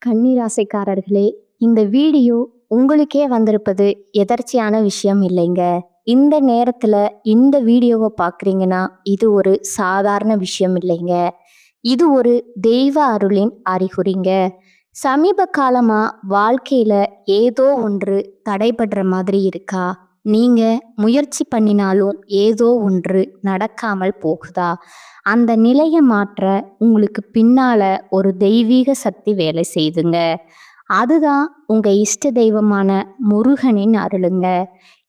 கன்னிராசிக்காரர்களே, இந்த வீடியோ உங்களுக்கே வந்திருப்பது எதர்ச்சியான விஷயம் இல்லைங்க. இந்த நேரத்துல இந்த வீடியோவை பார்க்குறீங்கன்னா, இது ஒரு சாதாரண விஷயம் இல்லைங்க. இது ஒரு தெய்வ அருளின் அறிகுறிங்க. சமீப காலமா வாழ்க்கையில ஏதோ ஒன்று தடைபடுற மாதிரி இருக்கா? நீங்க முயற்சி பண்ணினாலும் ஏதோ ஒன்று நடக்காமல் போகுதா? அந்த நிலையை மாற்ற உங்களுக்கு பின்னால ஒரு தெய்வீக சக்தி வேலை செய்துங்க. அதுதான் உங்க இஷ்ட தெய்வமான முருகனின் அருளுங்க.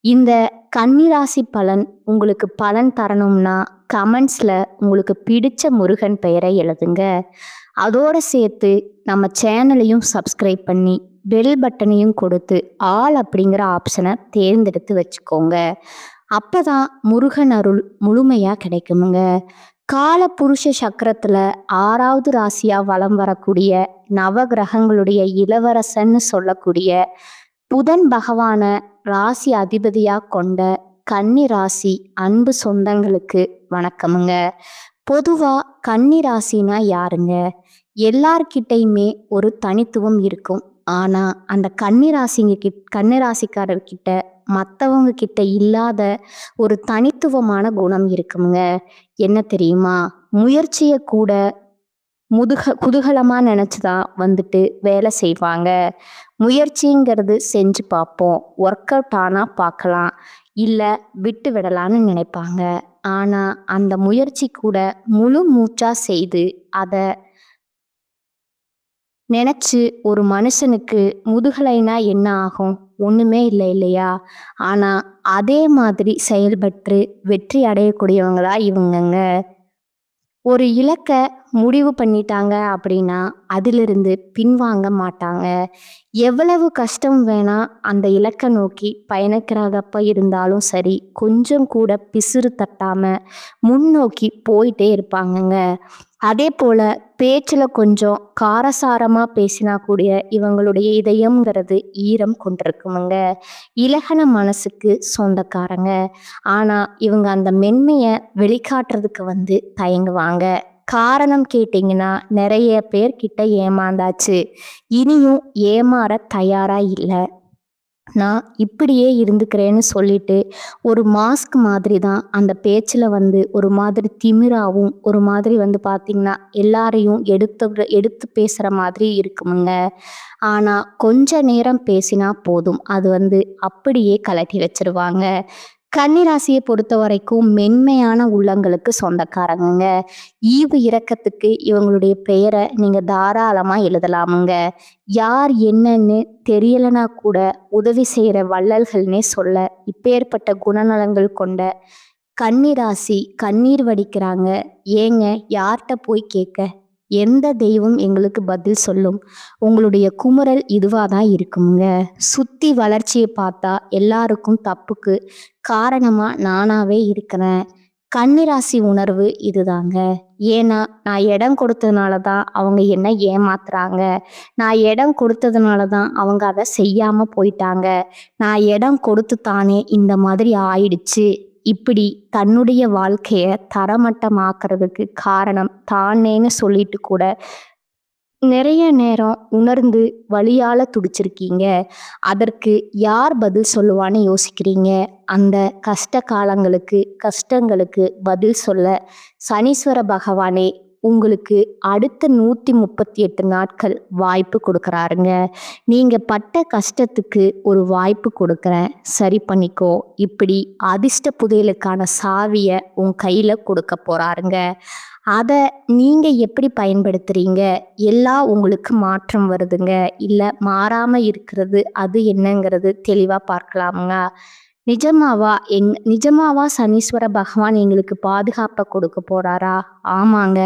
இந்த கன்னிராசி பலன் உங்களுக்கு பலன் தரணும்னா கமெண்ட்ஸ்ல உங்களுக்கு பிடிச்ச முருகன் பெயரை எழுதுங்க. அதோட சேர்த்து நம்ம சேனலையும் சப்ஸ்கிரைப் பண்ணி பெல் பட்டனையும் கொடுத்து ஆல் அப்படிங்கிற ஆப்ஷனை தேர்ந்தெடுத்து வச்சுக்கோங்க. அப்பதான் முருகன் அருள் முழுமையா கிடைக்குமுங்க. கால புருஷ சக்கரத்துல 6வது ராசியா வலம் வரக்கூடிய நவகிரகங்களுடைய இளவரசன்னு சொல்லக்கூடிய புதன் பகவான ராசி அதிபதியா கொண்ட கன்னி ராசி அன்பு சொந்தங்களுக்கு வணக்கமுங்க. பொதுவா கன்னி ராசினா யாருங்க? எல்லார்கிட்டையுமே ஒரு தனித்துவம் இருக்கும். ஆனா அந்த கன்னிராசிக்காரர்கிட்ட மற்றவங்க கிட்ட இல்லாத ஒரு தனித்துவமான குணம் இருக்குங்க. என்ன தெரியுமா? முயற்சியை கூட குதூகலமா நினைச்சுதான் வந்துட்டு வேலை செய்வாங்க. முயற்சிங்கிறது செஞ்சு பார்ப்போம், ஒர்க் அவுட் ஆனா பார்க்கலாம், இல்லை விட்டு விடலான்னு நினைப்பாங்க. ஆனா அந்த முயற்சி கூட முழு மூச்சா செய்து அதை நினைச்சு ஒரு மனுஷனுக்கு முதுகலைனா என்ன ஆகும்? ஒண்ணுமே இல்லை இல்லையா? ஆனா அதே மாதிரி செயல்பட்டு வெற்றி அடையக்கூடியவங்களா இவங்கங்க. ஒரு இலக்கை முடிவு பண்ணிட்டாங்க அப்படின்னா அதிலிருந்து பின்வாங்க மாட்டாங்க. எவ்வளவு கஷ்டம் வேணா அந்த இலக்கை நோக்கி பயணிக்கிறதப்ப இருந்தாலும் சரி, கொஞ்சம் கூட பிசுறு தட்டாம முன்னோக்கி போயிட்டே இருப்பாங்கங்க. அதே போல பேச்சில் கொஞ்சம் காரசாரமாக பேசினா கூடிய இவங்களுடைய இதயம்ங்கிறது ஈரம் கொண்டிருக்குமுங்க. இலகன மனசுக்கு சொந்தக்காரங்க. ஆனால் இவங்க அந்த மென்மையை வெளிக்காட்டுறதுக்கு தயங்குவாங்க. காரணம் கேட்டிங்கன்னா, நிறைய பேர்கிட்ட ஏமாந்தாச்சு, இனியும் ஏமாற தயாரா இல்லை, நான் இப்படியே இருந்துக்கிறேன்னு சொல்லிட்டு ஒரு மாஸ்க் மாதிரி தான் அந்த பேச்சில் ஒரு மாதிரி திமிராவும், ஒரு மாதிரி பார்த்திங்கன்னா எல்லாரையும் எடுத்து பேசுகிற மாதிரி இருக்குமுங்க. ஆனால் கொஞ்ச நேரம் பேசினா போதும், அது அப்படியே கலட்டி வச்சிருவாங்க. கன்னிராசியை பொறுத்த வரைக்கும் மென்மையான உள்ளங்களுக்கு சொந்தக்காரங்க. ஈவு இரக்கத்துக்கு இவங்களுடைய பெயரை நீங்கள் தாராளமாக எழுதலாமுங்க. யார் என்னன்னு தெரியலனா கூட உதவி செய்கிற வள்ளல்கள்னே சொல்ல இப்பேற்பட்ட குணநலங்கள் கொண்ட கன்னிராசி கண்ணீர் வடிக்கிறாங்க. ஏங்க, யார்கிட்ட போய் கேட்க? எந்த தெய்வம் எங்களுக்கு பதில் சொல்லும்? உங்களுடைய குமுறல் இதுவாக தான் இருக்குங்க. சுத்தி வளர்ச்சியை பார்த்தா எல்லாருக்கும் தப்புக்கு காரணமாக நானாவே இருக்கிறேன். கன்னிராசி உணர்வு இதுதாங்க. ஏன்னா நான் இடம் கொடுத்ததுனால தான் அவங்க என்ன ஏமாத்துறாங்க, நான் இடம் கொடுத்ததுனால தான் அவங்க அதை செய்யாமல் போயிட்டாங்க, நான் இடம் கொடுத்து தானே இந்த மாதிரி ஆயிடுச்சு, இப்படி தன்னுடைய வாழ்க்கையை தரமட்டமாக்குறதுக்கு காரணம் தானேன்னு சொல்லிட்டு கூட நிறைய நேரம் உணர்ந்து வலியால துடிச்சிருக்கீங்க. அதற்கு யார் பதில் சொல்லுவான்னு யோசிக்கிறீங்க. அந்த கஷ்டங்களுக்கு பதில் சொல்ல சனீஸ்வர பகவானே உங்களுக்கு அடுத்த 138 நாட்கள் வாய்ப்பு கொடுக்குறாருங்க. நீங்க பட்ட கஷ்டத்துக்கு ஒரு வாய்ப்பு கொடுக்குறேன், சரி பண்ணிக்கோ, இப்படி அதிர்ஷ்ட புதையலுக்கான சாவியை உன் கையில கொடுக்க போறாருங்க. அதை நீங்க எப்படி பயன்படுத்துறீங்க? எல்லாம் உங்களுக்கு மாற்றம் வருதுங்க. இல்லை மாறாமல் இருக்கிறது அது என்னங்கிறது தெளிவாக பார்க்கலாமுங்க. நிஜமாவா சனீஸ்வர பகவான் எங்களுக்கு பாதுகாப்பை கொடுக்க போறாரா? ஆமாங்க.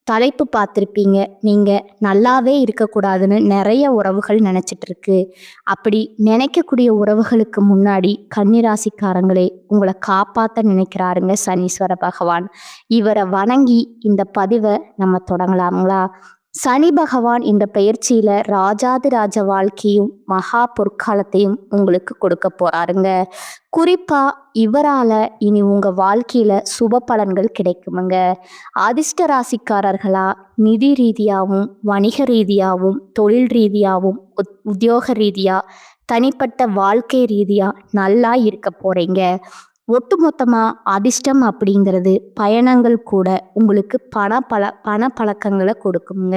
தலைப்பு பார்த்துருப்பீங்க. நீங்கள் நல்லாவே இருக்கக்கூடாதுன்னு நிறைய உறவுகள் நினச்சிட்டு இருக்கு. அப்படி நினைக்கக்கூடிய உறவுகளுக்கு முன்னாடி கன்னிராசிக்காரங்களே உங்களை காப்பாற்ற நினைக்கிறாருங்க சனீஸ்வர பகவான். இவரை வணங்கி இந்த பதிவை நம்ம தொடங்கலாங்களா? சனி பகவான் இந்த பெயர்ச்சியில ராஜாதிராஜ வாழ்க்கையும் மகா பொற்காலத்தையும் உங்களுக்கு கொடுக்க போறாருங்க. குறிப்பா இவரால இனி உங்க வாழ்க்கையில சுப பலன்கள் கிடைக்குமுங்க. அதிர்ஷ்ட ராசிக்காரர்களா நிதி ரீதியாவும் வணிக ரீதியாவும் தொழில் ரீதியாவும் உத்தியோக ரீதியா தனிப்பட்ட வாழ்க்கை ரீதியா நல்லா இருக்க போறீங்க. ஒட்டுமொத்தமா அதிர்ஷ்டம் அப்படிங்கிறது பயணங்கள் கூட உங்களுக்கு பண பழக்கங்களை கொடுக்குங்க.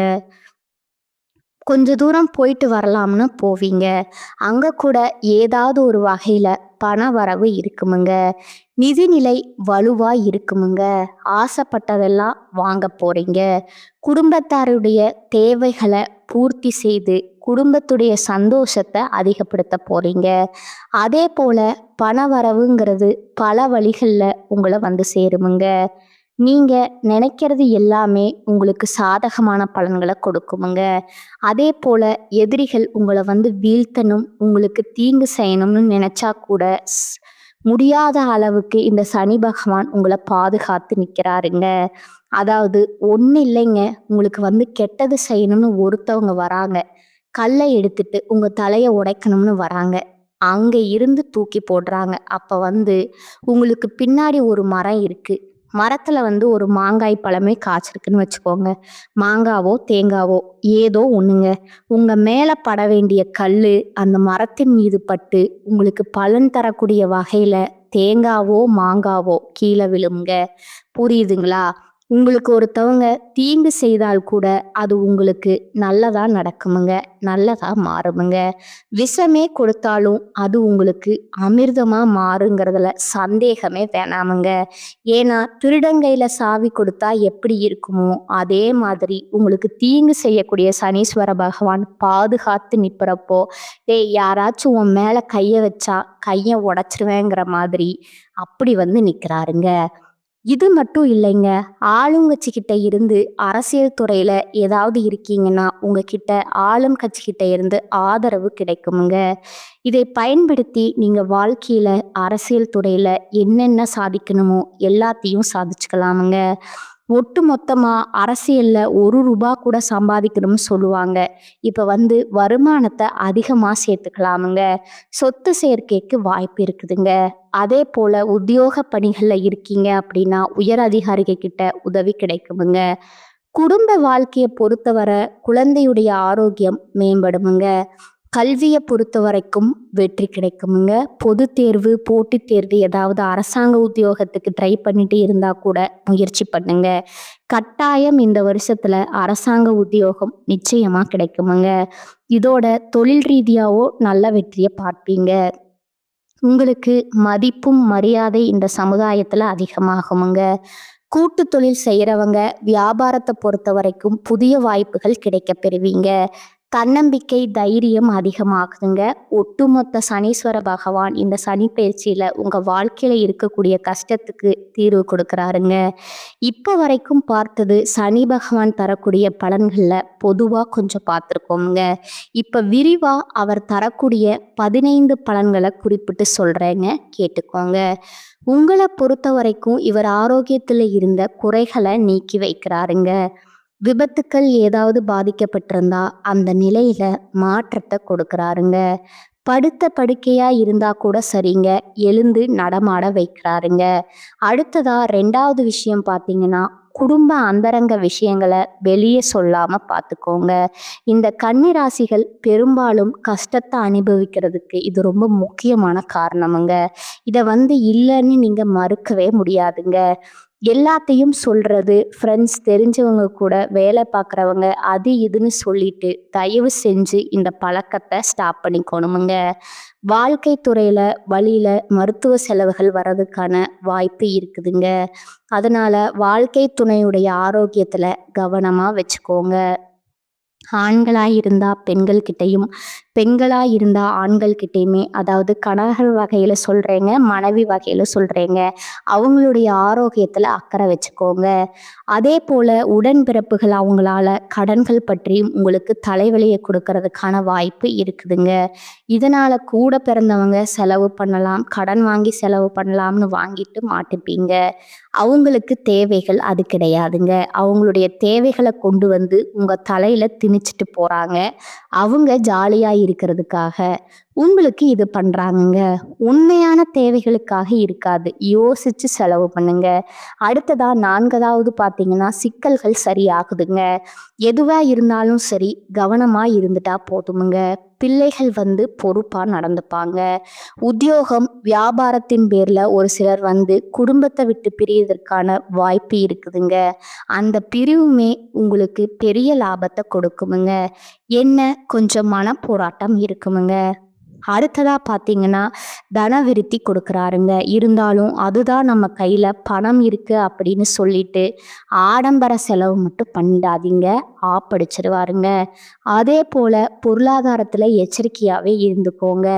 கொஞ்ச தூரம் போயிட்டு வரலாம்னு போவீங்க. அங்க கூட ஏதாவது ஒரு வகையில பண வரவு இருக்குமுங்க. நிதிநிலை வலுவா இருக்குமுங்க. ஆசைப்பட்டதெல்லாம் வாங்க போறீங்க. குடும்பத்தாருடைய தேவைகளை பூர்த்தி செய்து குடும்பத்துடைய சந்தோஷத்தை அதிகப்படுத்த போறீங்க. அதே போல பண வரவுங்கிறது பல வழிகளில் உங்களை வந்து சேருமுங்க. நீங்க நினைக்கிறது எல்லாமே உங்களுக்கு சாதகமான பலன்களை கொடுக்குமுங்க. அதே போல எதிரிகள் உங்களை வந்து வீழ்த்தணும், உங்களுக்கு தீங்கு செய்யணும்னு நினைச்சா கூட முடியாத அளவுக்கு இந்த சனி பகவான் உங்களை பாதுகாத்து நிற்கிறாருங்க. அதாவது ஒன்றும் இல்லைங்க, உங்களுக்கு வந்து கெட்டது செய்யணும்னு ஒருத்தவங்க வராங்க, கல்லை எடுத்துட்டு உங்க தலையை உடைக்கணும்னு வராங்க, அங்க இருந்து தூக்கி போடுறாங்க. அப்ப வந்து உங்களுக்கு பின்னாடி ஒரு மரம் இருக்கு, மரத்துல வந்து ஒரு மாங்காய் பழமே காய்ச்சிருக்குன்னு வச்சுக்கோங்க. மாங்காவோ தேங்காவோ ஏதோ ஒண்ணுங்க, உங்க மேல பட வேண்டிய கல்லு அந்த மரத்தின் மீது பட்டு உங்களுக்கு பலன் தரக்கூடிய வகையில தேங்காவோ மாங்காவோ கீழே விழுங்க. புரியுதுங்களா? உங்களுக்கு ஒருத்தவங்க தீங்கு செய்தால் கூட அது உங்களுக்கு நல்லதா நடக்குமுங்க, நல்லதா மாறுமுங்க. விஷமே கொடுத்தாலும் அது உங்களுக்கு அமிர்தமா மாறுங்கிறதுல சந்தேகமே வேணாமுங்க. ஏன்னா திருடங்கையில சாவி கொடுத்தா எப்படி இருக்குமோ அதே மாதிரி உங்களுக்கு தீங்கு செய்யக்கூடிய சனீஸ்வர பகவான் பாதுகாத்து நிற்கிறப்போ, டேய் யாராச்சும் உன் மேல கையை வச்சா கையை உடைச்சிருவேங்கிற மாதிரி அப்படி வந்து நிற்கிறாருங்க. இது மட்டும் இல்லைங்க, ஆளுங்கட்சிக்கிட்ட இருந்து அரசியல் துறையில ஏதாவது இருக்கீங்கன்னா உங்ககிட்ட ஆளும் கட்சிக்கிட்ட இருந்து ஆதரவு கிடைக்குமுங்க. இதை பயன்படுத்தி நீங்க வாழ்க்கையில அரசியல் துறையில என்னென்ன சாதிக்கணுமோ எல்லாத்தையும் சாதிச்சுக்கலாமுங்க. ஒட்டு மொத்தமா அரசியல்ல ரூபா கூட சம்பாதிக்கணும்னு சொல்லுவாங்க. இப்ப வந்து வருமானத்தை அதிகமா சேர்த்துக்கலாமுங்க. சொத்து சேர்க்கைக்கு வாய்ப்பு இருக்குதுங்க. அதே போல உத்தியோக பணிகள்ல இருக்கீங்க அப்படின்னா உயர் அதிகாரிகள் கிட்ட உதவி கிடைக்குமுங்க. குடும்ப வாழ்க்கையை பொறுத்தவரை குழந்தையுடைய ஆரோக்கியம் மேம்படுமுங்க. கல்வியை பொறுத்த வரைக்கும் வெற்றி கிடைக்குமுங்க. பொது தேர்வு போட்டித் தேர்வு ஏதாவது அரசாங்க உத்தியோகத்துக்கு ட்ரை பண்ணிட்டு இருந்தா கூட முயற்சி பண்ணுங்க. கட்டாயம் இந்த வருஷத்துல அரசாங்க உத்தியோகம் நிச்சயமா கிடைக்குமுங்க. இதோட தொழில் ரீதியாவோ நல்ல வெற்றியை பார்ப்பீங்க. உங்களுக்கு மதிப்பும் மரியாதை இந்த சமுதாயத்துல அதிகமாகுமுங்க. கூட்டு தொழில் செய்யறவங்க வியாபாரத்தை பொறுத்த வரைக்கும் புதிய வாய்ப்புகள் கிடைக்க பெறுவீங்க. தன்னம்பிக்கை தைரியம் அதிகமாகுதுங்க. ஒட்டுமொத்த சனீஸ்வர பகவான் இந்த சனி பயிற்சியில உங்க வாழ்க்கையில இருக்கக்கூடிய கஷ்டத்துக்கு தீர்வு கொடுக்கறாருங்க. இப்ப வரைக்கும் பார்த்தது சனி பகவான் தரக்கூடிய பலன்கள்ல பொதுவா கொஞ்சம் பார்த்துருக்கோங்க. இப்ப விரிவா அவர் தரக்கூடிய 15 பலன்களை குறிப்பிட்டு சொல்றேங்க, கேட்டுக்கோங்க. உங்களை பொறுத்த வரைக்கும் இவர் ஆரோக்கியத்துல இருந்த குறைகளை நீக்கி வைக்கிறாருங்க. விபத்துக்கள் ஏதாவது பாதிக்கப்பட்டிருந்தா அந்த நிலையில மாற்றத்தை கொடுக்கறாருங்க. படுத்த படுக்கையா இருந்தா கூட சரிங்க, எழுந்து நடமாட வைக்கிறாருங்க. அடுத்ததா 2வது விஷயம் பார்த்தீங்கன்னா, குடும்ப அந்தரங்க விஷயங்களை வெளியே சொல்லாம பார்த்துக்கோங்க. இந்த கன்னி ராசிகள் பெரும்பாலும் கஷ்டத்தை அனுபவிக்கிறதுக்கு இது ரொம்ப முக்கியமான காரணமுங்க. இதை வந்து இல்லைன்னு நீங்க மறுக்கவே முடியாதுங்க. எல்லாத்தையும் சொல்றது ஃப்ரெண்ட்ஸ் தெரிஞ்சவங்க கூட வேலை பார்க்குறவங்க அது இதுன்னு சொல்லிட்டு தயவு செஞ்சு இந்த பழக்கத்தை ஸ்டாப் பண்ணிக்கணுமுங்க. வாழ்க்கை துறையில வழியில மருத்துவ செலவுகள் வர்றதுக்கான வாய்ப்பு இருக்குதுங்க. அதனால வாழ்க்கை துணையுடைய ஆரோக்கியத்துல கவனமா வச்சுக்கோங்க. ஆண்களாக இருந்தால் பெண்கள் கிட்டையும் பெண்களா இருந்தா ஆண்கள் கிட்டயுமே, அதாவது கணவர் வகையில சொல்றேங்க, மனைவி வகையில சொல்றேங்க. அவங்களுடைய ஆரோக்கியத்துல அக்கறை வச்சுக்கோங்க. அதேபோல உடன்பிறப்புகள் அவங்களால கடன்கள் பற்றியும் உங்களுக்கு தலைவலிய குடுக்கறதுக்கான வாய்ப்பு இருக்குதுங்க. இதனால கூட பிறந்தவங்க செலவு பண்ணலாம், கடன் வாங்கி செலவு பண்ணலாம்னு வாங்கிட்டு மாட்டிப்பீங்க. அவங்களுக்கு தேவைகள் அது கிடையாதுங்க. அவங்களுடைய தேவைகள கொண்டு வந்து உங்க தலையில திணிச்சுட்டு போறாங்க. அவங்க ஜாலியா இருக்கிறதுக்காக. உங்களுக்கு இது பண்றாங்கங்க. உண்மையான தேவைகளுக்காக இருக்காது. யோசிச்சு செலவு பண்ணுங்க. அடுத்ததா 4வது பார்த்தீங்கன்னா, சிக்கல்கள் சரியாகுதுங்க. எதுவா இருந்தாலும் சரி, கவனமா இருந்துட்டா போதுமுங்க. பிள்ளைகள் வந்து பொறுப்பா நடந்துப்பாங்க. உத்தியோகம், வியாபாரத்தின் பேர்ல ஒரு சிலர் வந்து குடும்பத்த விட்டு பிரியதற்கான வாய்ப்பு இருக்குதுங்க. அந்த பிரிவுமே உங்களுக்கு பெரிய லாபத்த கொடுக்குமுங்க. என்ன கொஞ்சம் மனப்போராட்டம் இருக்குமுங்க. அடுத்ததா பார்த்தீங்கன்னா, தனவிருத்தி கொடுக்குறாருங்க. இருந்தாலும் அதுதான் நம்ம கையில பணம் இருக்கு அப்படின்னு சொல்லிட்டு, ஆடம்பர செலவு மட்டும் பண்ணிடாதீங்க. ஆப்படிச்சிருவாருங்க. அதேபோல பொருளாதாரத்துல எச்சரிக்கையாவே இருந்துக்கோங்க.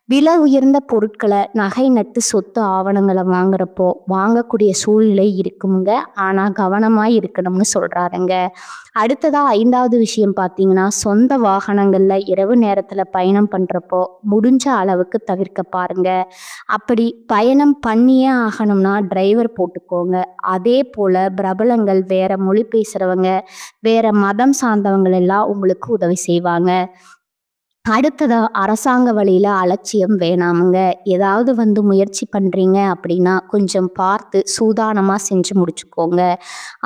விலை உயர்ந்த பொருட்கள, நகை நட்டு சொத்து ஆவணங்கள வாங்குறப்போ, வாங்கக்கூடிய சூழ்நிலை இருக்குமுங்க. ஆனா கவனமா இருக்கணும்னு சொல்றாருங்க. அடுத்ததா 5வது விஷயம் பார்த்தீங்கன்னா, சொந்த வாகனங்கள்ல இரவு நேரத்துல பயணம் பண்றப்போ, முடிஞ்ச அளவுக்கு தவிர்க்க பாருங்க. அப்படி பயணம் பண்ணியே ஆகணும்னா டிரைவர் போட்டுக்கோங்க. அதேபோல பிரபலங்கள், வேற மொழி பேசுறவங்க, வேற மதம் சார்ந்தவங்கள் எல்லாம் உங்களுக்கு உதவி செய்வாங்க. அடுத்ததா அரசாங்க வழியில அலட்சியம் வேணாமுங்க. ஏதாவது வந்து முயற்சி பண்றீங்க அப்படின்னா, கொஞ்சம் பார்த்து சூதானமா செஞ்சு முடிச்சுக்கோங்க.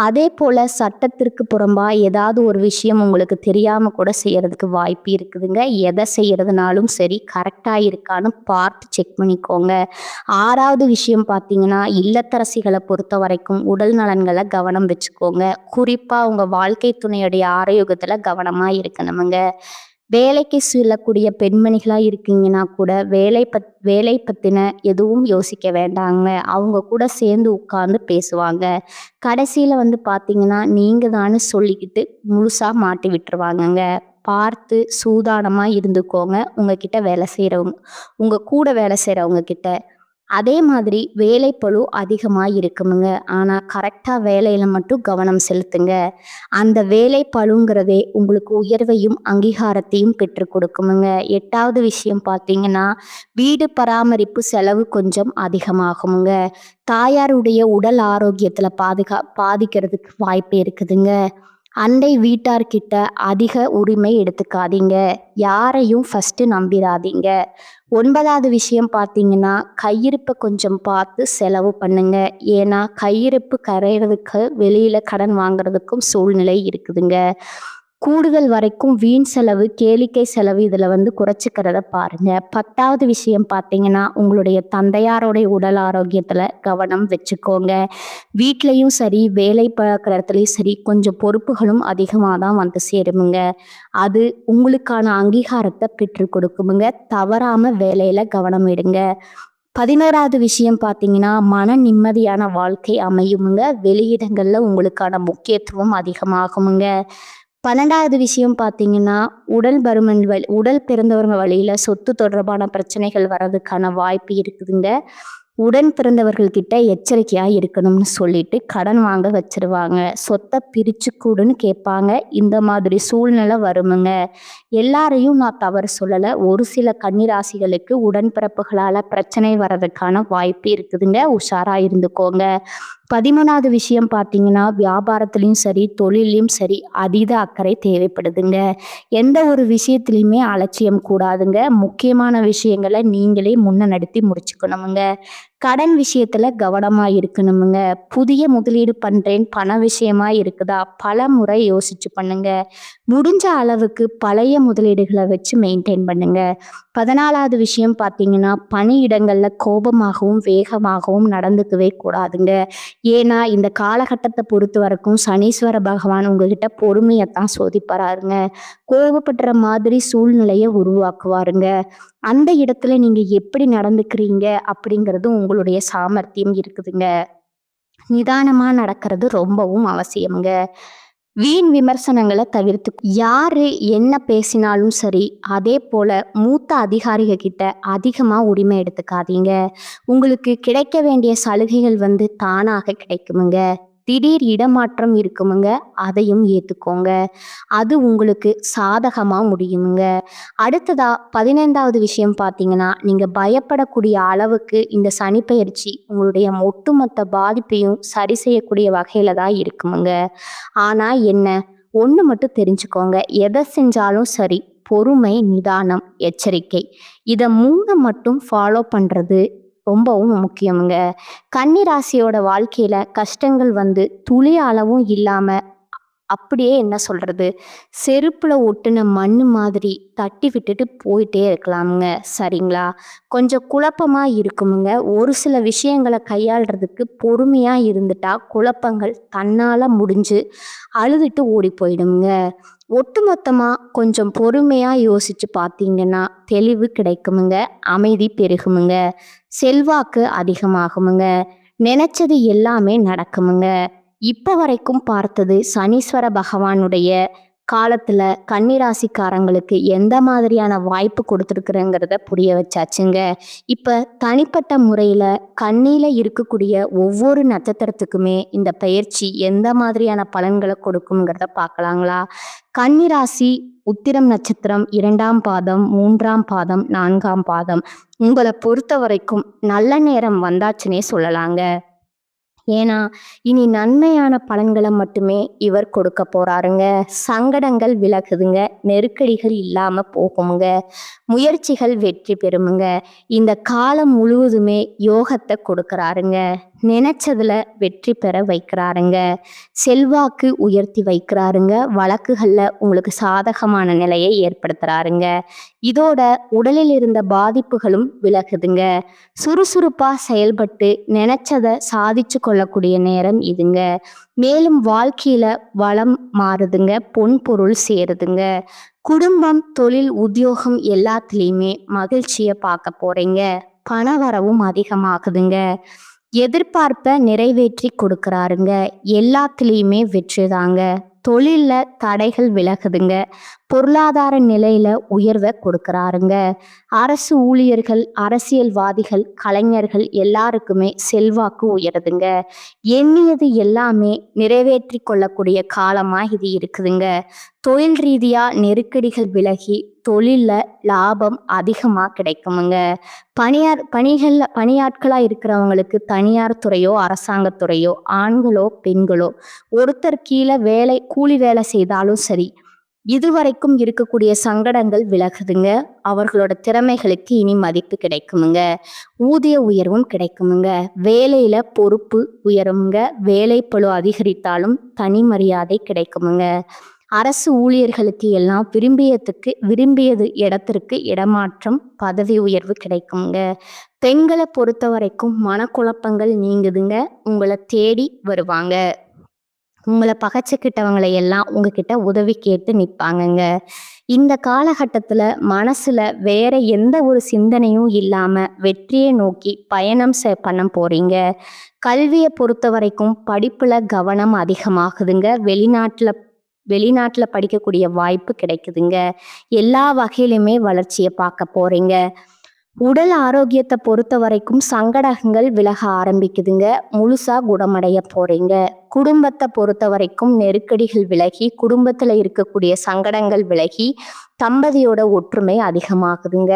அதேபோல சட்டத்திற்கு புறம்பா ஏதாவது ஒரு விஷயம் உங்களுக்கு தெரியாம கூட செய்யறதுக்கு வாய்ப்பு இருக்குதுங்க. எதை செய்யறதுனாலும் சரி, கரெக்டா இருக்கான்னு பார்த்து செக் பண்ணிக்கோங்க. 6வது விஷயம் பார்த்தீங்கன்னா, இல்லத்தரசிகள பொறுத்தவரைக்கும் உடல் நலன்கள கவனம் வச்சுக்கோங்க. குறிப்பா உங்க வாழ்க்கை துணையுடைய ஆரோக்கியத்துல கவனமா இருக்கணுமுங்க. வேலைக்கு செல்லக்கூடிய பெண்மணிகளா இருக்கீங்கன்னா கூட வேலை பத்தின எதுவும் யோசிக்க வேண்டாங்க. அவங்க கூட சேர்ந்து உட்கார்ந்து பேசுவாங்க. கடைசியில வந்து பார்த்தீங்கன்னா, நீங்க தான்னு சொல்லிக்கிட்டு முழுசா மாட்டி விட்டுருவாங்கங்க. பார்த்து சூதானமா இருந்துக்கோங்க. உங்க கூட வேலை செய்றவங்க கிட்ட. அதே மாதிரி வேலைப்பளு அதிகமா இருக்குமுங்க. ஆனா கரெக்டா வேலையில மட்டும் கவனம் செலுத்துங்க. அந்த வேலைப்பளுங்கிறதே உங்களுக்கு உயர்வையும், அங்கீகாரத்தையும் பெற்றுக் கொடுக்குமுங்க. 8வது விஷயம் பார்த்தீங்கன்னா, வீடு பராமரிப்பு செலவு கொஞ்சம் அதிகமாகுமுங்க. தாயாருடைய உடல் ஆரோக்கியத்துல பாதிக்கிறதுக்கு வாய்ப்பு இருக்குதுங்க. அண்டை வீட்டார்கிட்ட அதிக உரிமை எடுத்துக்காதீங்க. யாரையும் ஃபர்ஸ்ட் நம்பிராதீங்க. 9வது விஷயம் பார்த்தீங்கன்னா, கையிருப்ப கொஞ்சம் பார்த்து செலவு பண்ணுங்க. ஏன்னா கையிருப்பு கரையிறதுக்கு வெளியில கடன் வாங்குறதுக்கும் சூழ்நிலை இருக்குதுங்க. கூடுதல் வரைக்கும் வீண் செலவு, கேளிக்கை செலவு இதுல வந்து குறைச்சிக்கிறத பாருங்க. 10வது விஷயம் பார்த்தீங்கன்னா, உங்களுடைய தந்தையாருடைய உடல் ஆரோக்கியத்துல கவனம் வச்சுக்கோங்க. வீட்லயும் சரி, வேலை பார்க்குற இடத்துலயும் சரி, கொஞ்சம் பொறுப்புகளும் அதிகமா தான் வந்து சேருமுங்க. அது உங்களுக்கான அங்கீகாரத்த பெற்றுக் கொடுக்குமுங்க. தவறாம வேலையில கவனம் எடுங்க. 11வது விஷயம் பார்த்தீங்கன்னா, மன நிம்மதியான வாழ்க்கை அமையுமுங்க. வெளியிடங்கள்ல உங்களுக்கான முக்கியத்துவம் அதிகமாகுமுங்க. 12வது விஷயம் பார்த்தீங்கன்னா, உடல் பிறந்தவங்க வழியில சொத்து தொடர்பான பிரச்சனைகள் வர்றதுக்கான வாய்ப்பு இருக்குதுங்க. உடன் பிறந்தவர்கள் கிட்ட எச்சரிக்கையா இருக்கணும்னு சொல்லிட்டு கடன் வாங்க வச்சிருவாங்க. சொத்த பிரிச்சு குடுன்னு கேட்பாங்க. இந்த மாதிரி சூழ்நிலை வருமுங்க. எல்லாரையும் நான் தவறு சொல்லல. ஒரு சில கன்னிராசிகளுக்கு உடன்பிறப்புகளால பிரச்சனை வர்றதுக்கான வாய்ப்பு இருக்குதுங்க. உஷாரா இருந்துக்கோங்க. 13வது விஷயம் பார்த்தீங்கன்னா, வியாபாரத்திலயும் சரி, தொழில்லயும் சரி அதீத அக்கறை தேவைப்படுதுங்க. எந்த ஒரு விஷயத்திலயுமே அலட்சியம் கூடாதுங்க. முக்கியமான விஷயங்கள நீங்களே நடத்தி முடிச்சுக்கணுமுங்க. கடன் விஷயத்துல கவனமா இருக்கணுமுங்க. புதிய முதலீடு பண்றேன், பண விஷயமா இருக்குதா, பல முறை யோசிச்சு பண்ணுங்க. முடிஞ்ச அளவுக்கு பழைய முதலீடுகளை வச்சு மெயின்டைன் பண்ணுங்க. 14வது விஷயம் பார்த்தீங்கன்னா, பணியிடங்கள்ல கோபமாகவும் வேகமாகவும் நடந்துக்கவே கூடாதுங்க. ஏன்னா இந்த காலகட்டத்தை பொறுத்த வரைக்கும் சனீஸ்வர பகவான் உங்ககிட்ட பொறுமையத்தான் சோதிப்பாருங்க. கோபப்படுற மாதிரி சூழ்நிலையை உருவாக்குவாருங்க. அந்த இடத்துல நீங்க எப்படி நடந்துக்கிறீங்க அப்படிங்கிறது உங்களுடைய சாமர்த்தியம் இருக்குதுங்க. நிதானமா நடக்கிறது ரொம்பவும் அவசியம்ங்க. வீண் விமர்சனங்களை தவிர்த்து யாரு என்ன பேசினாலும் சரி, அதே போல மூத்த அதிகாரிகள் கிட்ட அதிகமா உரிமை எடுத்துக்காதீங்க. உங்களுக்கு கிடைக்க வேண்டிய சலுகைகள் தானாக கிடைக்குமுங்க. திடீர் இடமாற்றம் இருக்குமுங்க, அதையும் ஏத்துக்கோங்க. அது உங்களுக்கு சாதகமா முடியுமுங்க. அடுத்ததா 15வது விஷயம் பார்த்தீங்கன்னா, நீங்க பயப்படக்கூடிய அளவுக்கு இந்த சனிப்பெயர்ச்சி உங்களுடைய ஒட்டுமொத்த பாதிப்பையும் சரி செய்யக்கூடிய வகையில தான் இருக்குமுங்க. ஆனா என்ன, ஒண்ணு மட்டும் தெரிஞ்சுக்கோங்க. எதை செஞ்சாலும் சரி, பொறுமை, நிதானம், எச்சரிக்கை. இத 3 மட்டும் ஃபாலோ பண்றது ரொம்பவும் முக்கியமுங்க. கன்னி ராசியோட வாழ்க்கையில கஷ்டங்கள் துளி அளவும் இல்லாம அப்படியே என்ன சொல்றது, செருப்புல ஒட்டுன மண்ணு மாதிரி தட்டி விட்டுட்டு போயிட்டே இருக்கலாமுங்க. சரிங்களா? கொஞ்சம் குழப்பமா இருக்குமுங்க. ஒரு சில விஷயங்களை கையாளுறதுக்கு பொறுமையா இருந்துட்டா குழப்பங்கள் தன்னால முடிஞ்சு அழுதுட்டு ஓடி போயிடுங்க. ஒட்டுமொத்தமா கொஞ்சம் பொறுமையா யோசிச்சு பார்த்தீங்கன்னா தெளிவு கிடைக்குமுங்க, அமைதி பெருகுமுங்க, செல்வாக்கு அதிகமாகுமுங்க, நினைச்சது எல்லாமே நடக்குமுங்க. இப்ப வரைக்கும் பார்த்தது சனீஸ்வர பகவானுடைய காலத்துல கன்னிராசிக்காரங்களுக்கு எந்த மாதிரியான வாய்ப்பு கொடுத்துருக்குறங்கிறத புரிய வச்சாச்சுங்க. இப்ப தனிப்பட்ட முறையில கன்னியில இருக்கக்கூடிய ஒவ்வொரு நட்சத்திரத்துக்குமே இந்த பயிற்சி எந்த மாதிரியான பலன்களை கொடுக்குங்கிறத பார்க்கலாங்களா? கன்னிராசி உத்திரம் நட்சத்திரம் 2ஆம் பாதம், 3ஆம் பாதம், 4ஆம் பாதம் உங்களை பொறுத்த வரைக்கும் நல்ல நேரம் வந்தாச்சுன்னே சொல்லலாங்க. ஏன்னா இனி நன்மையான பலன்களை மட்டுமே இவர் கொடுக்க போறாருங்க. சங்கடங்கள் விலகுதுங்க, நெருக்கடிகள் இல்லாம போகுங்க, முயற்சிகள் வெற்றி பெறுமுங்க. இந்த காலம் முழுவதுமே யோகத்தை கொடுக்கறாருங்க. நினைச்சதுல வெற்றி பெற வைக்கிறாருங்க. செல்வாக்கு உயர்த்தி வைக்கிறாருங்க. வழக்குகள்ல உங்களுக்கு சாதகமான நிலையை ஏற்படுத்துறாருங்க. இதோட உடலில் இருந்த பாதிப்புகளும் விலகுதுங்க. சுறுசுறுப்பா செயல்பட்டு நினைச்சதை சாதிச்சு கொள்ளக்கூடிய நேரம் இதுங்க. மேலும் வாழ்க்கையில வளம் மாறுதுங்க, பொன் பொருள் சேருதுங்க. குடும்பம், தொழில், உத்தியோகம் எல்லாத்துலேயுமே மகிழ்ச்சியை பார்க்க போறீங்க. பணவரவும் அதிகமாகுதுங்க. எதிர்பார்ப்பை நிறைவேற்றி கொடுக்கறாருங்க. எல்லாத்துலேயுமே வெற்றிதாங்க. தொழில்ல தடைகள் விலகுதுங்க. பொருளாதார நிலையில உயர்வை கொடுக்கறாருங்க. அரசு ஊழியர்கள், அரசியல்வாதிகள், கலைஞர்கள் எல்லாருக்குமே செல்வாக்கு உயருதுங்க. எண்ணியது எல்லாமே நிறைவேற்றி கொள்ளக்கூடிய காலமா இது இருக்குதுங்க. தொழில் ரீதியா நெருக்கடிகள் விலகி தொழில்ல லாபம் அதிகமா கிடைக்குமுங்க. பணியாட்களா இருக்கிறவங்களுக்கு தனியார் துறையோ அரசாங்கத்துறையோ ஆண்களோ பெண்களோ ஒருத்தர் கீழே கூலி வேலை செய்தாலும் சரி, இதுவரைக்கும் இருக்கக்கூடிய சங்கடங்கள் விலகுதுங்க. அவர்களோட திறமைகளுக்கு இனி மதிப்பு கிடைக்குமுங்க. ஊதிய உயர்வும் கிடைக்குமுங்க. வேலையில பொறுப்பு உயருமுங்க. வேலைப்பளு அதிகரித்தாலும் தனி மரியாதை கிடைக்குமுங்க. அரசு ஊழியர்களுக்கு எல்லாம் விரும்பியது இடத்திற்கு இடமாற்றம், பதவி உயர்வு கிடைக்குங்க. பெண்களை பொறுத்த வரைக்கும் மனக்குழப்பங்கள் நீங்குதுங்க. உங்களை தேடி வருவாங்க. உங்களை பகைச்சிக்கிட்டவங்களை எல்லாம் உங்ககிட்ட உதவி கேட்டு நிற்பாங்கங்க. இந்த காலகட்டத்தில் மனசுல வேற எந்த ஒரு சிந்தனையும் இல்லாம வெற்றியை நோக்கி பயணம் பண்ண போறீங்க. கல்வியை பொறுத்த வரைக்கும் படிப்புல கவனம் அதிகமாகுதுங்க. வெளிநாட்டுல படிக்கக்கூடிய வாய்ப்பு கிடைக்குதுங்க. எல்லா வகையிலுமே வளர்ச்சியை பார்க்க போறீங்க. உடல் ஆரோக்கியத்தை பொறுத்த வரைக்கும் சங்கடங்கள் விலக ஆரம்பிக்குதுங்க. முழுசா குணமடைய போறீங்க. குடும்பத்தை பொறுத்த வரைக்கும் நெருக்கடிகள் விலகி, குடும்பத்துல இருக்கக்கூடிய சங்கடங்கள் விலகி, தம்பதியோட ஒற்றுமை அதிகமாகுதுங்க.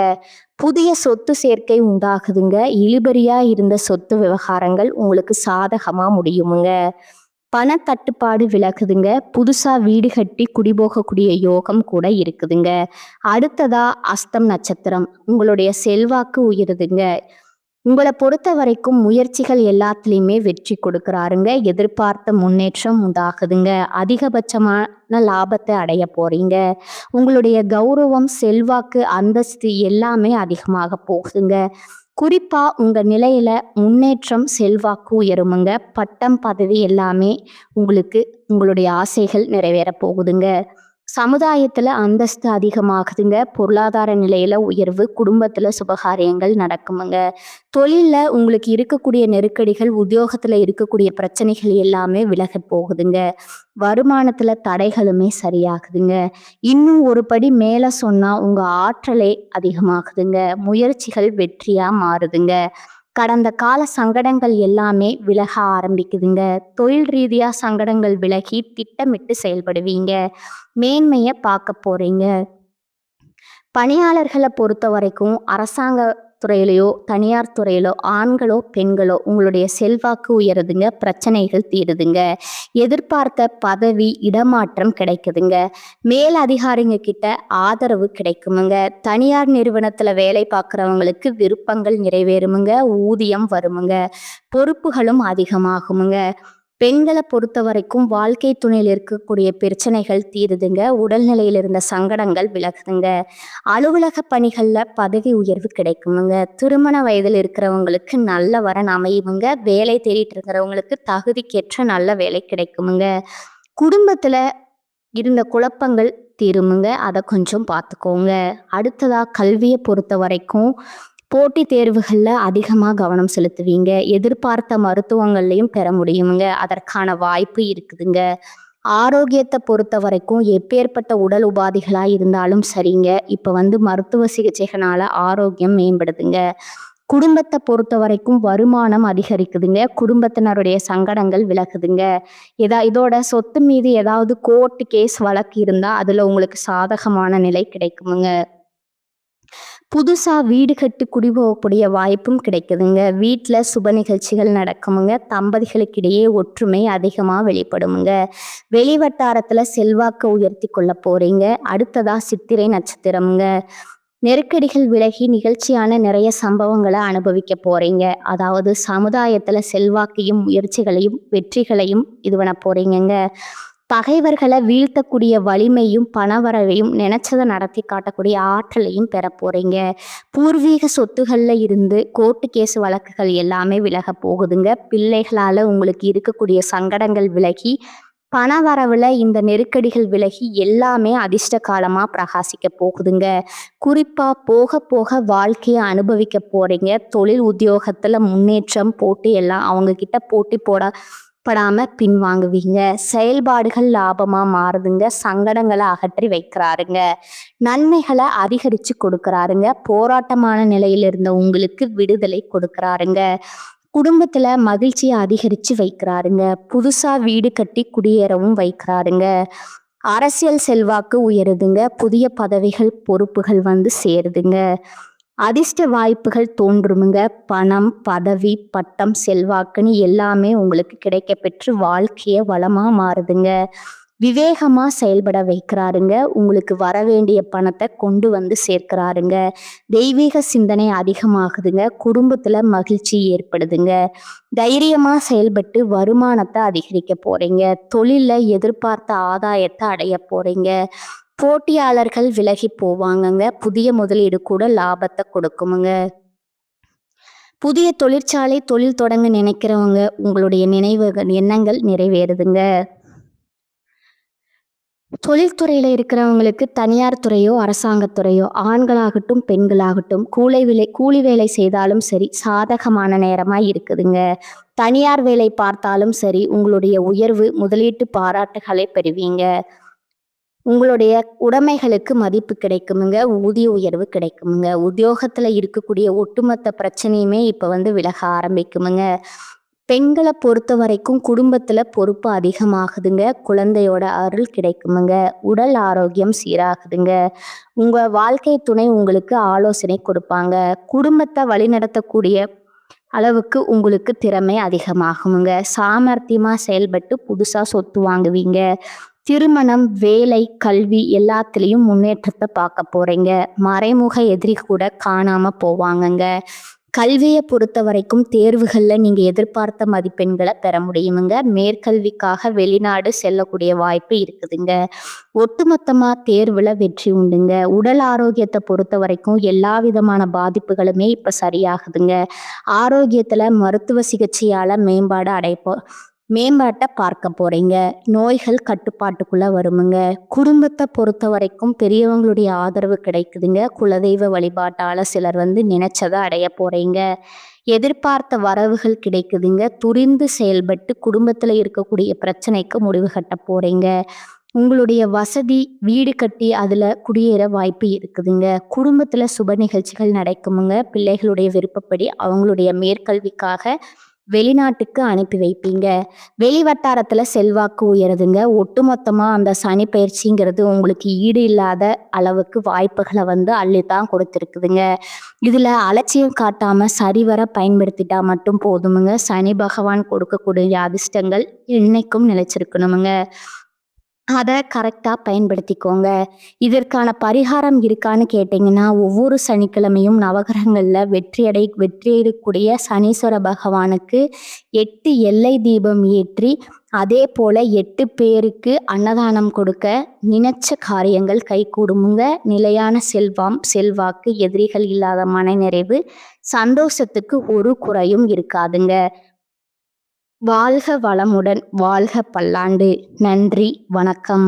புதிய சொத்து சேர்க்கை உண்டாகுதுங்க. இழுபறியா இருந்த சொத்து விவகாரங்கள் உங்களுக்கு சாதகமா முடியுமுங்க. பணத்தட்டுப்பாடு விலகுதுங்க. புதுசா வீடு கட்டி குடிபோகக்கூடிய யோகம் கூட இருக்குதுங்க. அடுத்ததா அஸ்தம் நட்சத்திரம் உங்களுடைய செல்வாக்கு உயருதுங்க. உங்களை பொறுத்த வரைக்கும் முயற்சிகள் எல்லாத்துலேயுமே வெற்றி கொடுக்கறாருங்க. எதிர்பார்த்த முன்னேற்றம் உண்டாகுதுங்க. அதிகபட்சமான லாபத்தை அடைய போறீங்க. உங்களுடைய கௌரவம், செல்வாக்கு, அந்தஸ்து எல்லாமே அதிகமாக போகுதுங்க. குறிப்பா உங்க நிலையில முன்னேற்றம், செல்வாக்கு உயருமுங்க. பட்டம், பதவி எல்லாமே உங்களுக்கு உங்களுடைய ஆசைகள் நிறைவேற போகுதுங்க. சமுதாயத்துல அந்தஸ்து அதிகமாகுதுங்க. பொருளாதார நிலையில உயர்வு, குடும்பத்துல சுபகாரியங்கள் நடக்குமுங்க. தொழில்ல உங்களுக்கு இருக்கக்கூடிய நெருக்கடிகள், உத்தியோகத்துல இருக்கக்கூடிய பிரச்சனைகள் எல்லாமே விலகப் போகுதுங்க. வருமானத்துல தடைகளுமே சரியாகுதுங்க. இன்னும் ஒரு படி மேல சொன்னா உங்க ஆற்றலே அதிகமாகுதுங்க. முயற்சிகள் வெற்றியா மாறுதுங்க. கடந்த கால சங்கடங்கள் எல்லாமே விலக ஆரம்பிக்குதுங்க. தொழில் ரீதியா சங்கடங்கள் விலகி திட்டமிட்டு செயல்படுவீங்க. மேன்மைய பார்க்க போறீங்க. பணியாளர்கள பொறுத்தவரைக்கும் அரசாங்க துறையிலயோ, தனியார் துறையிலோ, ஆண்களோ, பெண்களோ உங்களுடைய செல்வாக்கு உயருதுங்க. பிரச்சனைகள் தீருதுங்க. எதிர்பார்த்த பதவி, இடமாற்றம் கிடைக்குதுங்க. மேல் அதிகாரிங்க கிட்ட ஆதரவு கிடைக்குமுங்க. தனியார் நிறுவனத்துல வேலை பார்க்குறவங்களுக்கு விருப்பங்கள் நிறைவேறுமுங்க. ஊதியம் வருமுங்க. பொறுப்புகளும் அதிகமாகுமுங்க. பெண்களை பொறுத்த வரைக்கும் வாழ்க்கை துணையில் இருக்கக்கூடிய பிரச்சனைகள் தீருதுங்க. உடல்நிலையில் இருந்த சங்கடங்கள் விலகுதுங்க. அலுவலக பணிகள்ல பதவி உயர்வு கிடைக்குமுங்க. திருமண வயதில் இருக்கிறவங்களுக்கு நல்ல வரன் அமையுமுங்க. வேலை தேடிட்டு இருக்கிறவங்களுக்கு தகுதிக்கேற்ற நல்ல வேலை கிடைக்குமுங்க. குடும்பத்துல இருந்த குழப்பங்கள் தீருமுங்க. அதை கொஞ்சம் பார்த்துக்கோங்க. அடுத்ததா கல்வியை பொறுத்த வரைக்கும் போட்டித் தேர்வுகள்ல அதிகமா கவனம் செலுத்துவீங்க. எதிர்பார்த்த மருத்துவங்கள்லையும் பெற முடியுமுங்க. அதற்கான வாய்ப்பு இருக்குதுங்க. ஆரோக்கியத்தை பொறுத்த வரைக்கும் எப்பேற்பட்ட உடல் உபாதைகளா இருந்தாலும் சரிங்க. இப்ப மருத்துவ சிகிச்சைகளால ஆரோக்கியம் மேம்படுதுங்க. குடும்பத்தை பொறுத்த வரைக்கும் வருமானம் அதிகரிக்குதுங்க. குடும்பத்தினருடைய சங்கடங்கள் விலகுதுங்க. இதோட சொத்து மீது ஏதாவது கோர்ட் கேஸ் வழக்கு இருந்தா அதுல உங்களுக்கு சாதகமான நிலை கிடைக்குமுங்க. புதுசா வீடு கட்டி குடிபோகக்கூடிய வாய்ப்பும் கிடைக்குதுங்க. வீட்டுல சுப நிகழ்ச்சிகள் நடக்குமுங்க. தம்பதிகளுக்கிடையே ஒற்றுமை அதிகமா வெளிப்படுமுங்க. வெளிவட்டாரத்துல செல்வாக்க உயர்த்தி கொள்ள போறீங்க. அடுத்ததா சித்திரை நட்சத்திரமுங்க. நெருக்கடிகள் விலகி நிகழ்ச்சியான நிறைய சம்பவங்களை அனுபவிக்க போறீங்க. அதாவது சமுதாயத்துல செல்வாக்கையும் முயற்சிகளையும் வெற்றிகளையும் இது பண்ண போறீங்கங்க. பகைவர்களை வீழ்த்தக்கூடிய வலிமையும் பணவரவையும் நினைச்சதை நடத்தி காட்டக்கூடிய ஆற்றலையும் பெற போறீங்க. பூர்வீக சொத்துகள்ல இருந்து கோர்ட்டு கேஸ் வழக்குகள் எல்லாமே விலக போகுதுங்க. பிள்ளைகளால உங்களுக்கு இருக்கக்கூடிய சங்கடங்கள் விலகி பணவரவுல இந்த நெருக்கடிகள் விலகி எல்லாமே அதிர்ஷ்ட காலமா பிரகாசிக்க போகுதுங்க. குறிப்பா போக போக வாழ்க்கையை அனுபவிக்க போறீங்க. தொழில் உத்தியோகத்துல முன்னேற்றம் போட்டி எல்லாம் அவங்க கிட்ட போட்டி போடாம பின்வாங்குவீங்க. செயல்பாடுகள் லாபமா மாறுதுங்க. சங்கடங்களை அகற்றி வைக்கிறாருங்க. நன்மைகளை அதிகரிச்சு கொடுக்கறாருங்க. போராட்டமான நிலையில இருந்த உங்களுக்கு விடுதலை கொடுக்கறாருங்க. குடும்பத்துல மகிழ்ச்சியை அதிகரிச்சு வைக்கிறாருங்க. புதுசா வீடு கட்டி குடியேறவும் வைக்கிறாருங்க. அரசியல் செல்வாக்கு உயருதுங்க. புதிய பதவிகள் பொறுப்புகள் சேருதுங்க. அதிர்ஷ்ட வாய்ப்புகள் தோன்றுமுங்க. பணம், பதவி, பட்டம், செல்வாக்குன்னு எல்லாமே உங்களுக்கு கிடைக்க பெற்று வாழ்க்கைய வளமா மாறுதுங்க. விவேகமா செயல்பட வைக்கிறாருங்க. உங்களுக்கு வர வேண்டிய பணத்தை கொண்டு சேர்க்கிறாருங்க. தெய்வீக சிந்தனை அதிகமாகுதுங்க. குடும்பத்துல மகிழ்ச்சி ஏற்படுதுங்க. தைரியமா செயல்பட்டு வருமானத்தை அதிகரிக்க போறீங்க. தொழில்ல எதிர்பார்த்த ஆதாயத்தை அடைய போறீங்க. போட்டியாளர்கள் விலகி போவாங்கங்க. புதிய முதலீடு கூட லாபத்தை கொடுக்குமுங்க. புதிய தொழிற்சாலை தொழில் தொடங்க நினைக்கிறவங்க உங்களுடைய எண்ணங்கள் நிறைவேறுதுங்க. தொழில்துறையில இருக்கிறவங்களுக்கு தனியார் துறையோ அரசாங்கத்துறையோ ஆண்களாகட்டும் பெண்களாகட்டும் கூலி வேலை செய்தாலும் சரி சாதகமான நேரமா இருக்குதுங்க. தனியார் வேலை பார்த்தாலும் சரி உங்களுடைய உயர்வு முதலீட்டு பாராட்டுகளை பெறுவீங்க. உங்களுடைய உடைமைகளுக்கு மதிப்பு கிடைக்குமுங்க. ஊதிய உயர்வு கிடைக்குமுங்க. உத்தியோகத்துல இருக்கக்கூடிய ஒட்டுமொத்த பிரச்சனையுமே இப்ப விலக ஆரம்பிக்குமுங்க. பெண்களை பொறுத்த வரைக்கும் குடும்பத்துல பொறுப்பு அதிகமாகுதுங்க. குழந்தையோட அருள் கிடைக்குமுங்க. உடல் ஆரோக்கியம் சீராகுதுங்க. உங்க வாழ்க்கை துணை உங்களுக்கு ஆலோசனை கொடுப்பாங்க. குடும்பத்தை வழிநடத்தக்கூடிய அளவுக்கு உங்களுக்கு திறமை அதிகமாகுமுங்க. சாமர்த்தியமா செயல்பட்டு புதுசா சொத்து வாங்குவீங்க. திருமணம், வேலை, கல்வி எல்லாத்துலேயும் முன்னேற்றத்தை பார்க்க போறீங்க. மறைமுக எதிரி கூட காணாம போவாங்கங்க. கல்வியை பொறுத்த வரைக்கும் தேர்வுகளில் நீங்கள் எதிர்பார்த்த மதிப்பெண்களை பெற முடியுமுங்க. மேற்கல்விக்காக வெளிநாடு செல்லக்கூடிய வாய்ப்பு இருக்குதுங்க. ஒட்டுமொத்தமாக தேர்வில் வெற்றி உண்டுங்க. உடல் ஆரோக்கியத்தை பொறுத்த வரைக்கும் எல்லா விதமான பாதிப்புகளுமே இப்போ சரியாகுதுங்க. ஆரோக்கியத்தில் மருத்துவ சிகிச்சையால் மேம்பாடு மேம்பாட்டை பார்க்க போறீங்க. நோய்கள் கட்டுப்பாட்டுக்குள்ள வருமுங்க. குடும்பத்தை பொறுத்த வரைக்கும் பெரியவங்களுடைய ஆதரவு கிடைக்குதுங்க. குலதெய்வ வழிபாட்டால சிலர் நினைச்சதை அடைய போறீங்க. எதிர்பார்த்த வரவுகள் கிடைக்குதுங்க. துரிந்து செயல்பட்டு குடும்பத்துல இருக்கக்கூடிய பிரச்சனைக்கு முடிவு கட்ட போறீங்க. உங்களுடைய வசதி வீடு கட்டி அதுல குடியேற வாய்ப்பு இருக்குதுங்க. குடும்பத்துல சுப நிகழ்ச்சிகள் நடக்குமுங்க. பிள்ளைகளுடைய விருப்பப்படி அவங்களுடைய மேற்கல்விக்காக வெளிநாட்டுக்கு அனுப்பி வைப்பீங்க. வெளி வட்டாரத்துல செல்வாக்கு உயருதுங்க. ஒட்டுமொத்தமா அந்த சனி பயிற்சிங்கிறது உங்களுக்கு ஈடு இல்லாத அளவுக்கு வாய்ப்புகளை அள்ளித்தான் கொடுத்துருக்குதுங்க. இதுல அலட்சியம் காட்டாம சரிவர பயன்படுத்திட்டா மட்டும் போதுமுங்க. சனி பகவான் கொடுக்கக்கூடிய அதிர்ஷ்டங்கள் இன்னைக்கும் நிலைச்சிருக்கணுமுங்க. அதை கரெக்டாக பயன்படுத்திக்கோங்க. இதற்கான பரிகாரம் இருக்கான்னு கேட்டிங்கன்னா, ஒவ்வொரு சனிக்கிழமையும் நவகிரகங்களில் வெற்றியடையக்கூடிய சனீஸ்வர பகவானுக்கு 8 எல்லை தீபம் ஏற்றி, அதே போல் 8 பேருக்கு அன்னதானம் கொடுக்க நினைச்ச காரியங்கள் கைகூடுமுங்க. நிலையான செல்வம், செல்வாக்கு, எதிரிகள் இல்லாத மனநிறைவு, சந்தோஷத்துக்கு ஒரு குறையும் இருக்காதுங்க. வாழ்க வளமுடன், வாழ்க பல்லாண்டு. நன்றி, வணக்கம்.